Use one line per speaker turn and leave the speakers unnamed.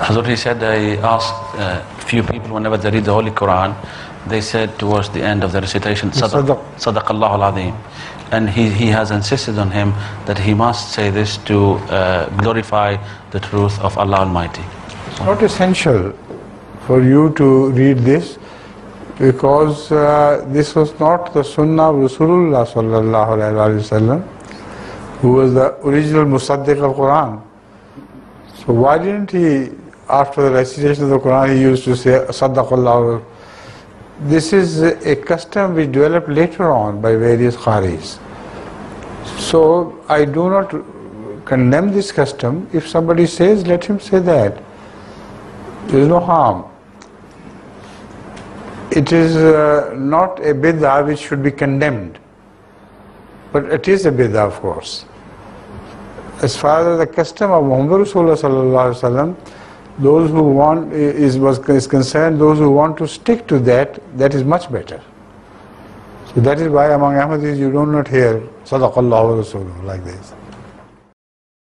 Hazrat, he said they asked few people whenever they read the Holy Quran, they said towards the end of the recitation, Sadaqallahu al-Azim. And he has insisted on him that he must say this to glorify the truth of Allah Almighty.
It's not essential for you to read this, because this was not the Sunnah of Rasulullah sallallahu alayhi wa sallam, who was the original Musaddiq of Quran. So why didn't he, after the recitation of the Quran, he used to say Sadaqallahu? This is a custom which developed later on by various Qaris. So I do not condemn this custom. If somebody says, let him say that. There is no harm. It is not a bid'ah which should be condemned, but it is a bid'ah, of course. As far as the custom of Muhammad Rasulullah sallallahu alaihi wasallam, those who want is concerned, those who want to stick to that, that is much better. So that is why among Ahmadis you do not hear Sadaqallahu Rasulullah like this.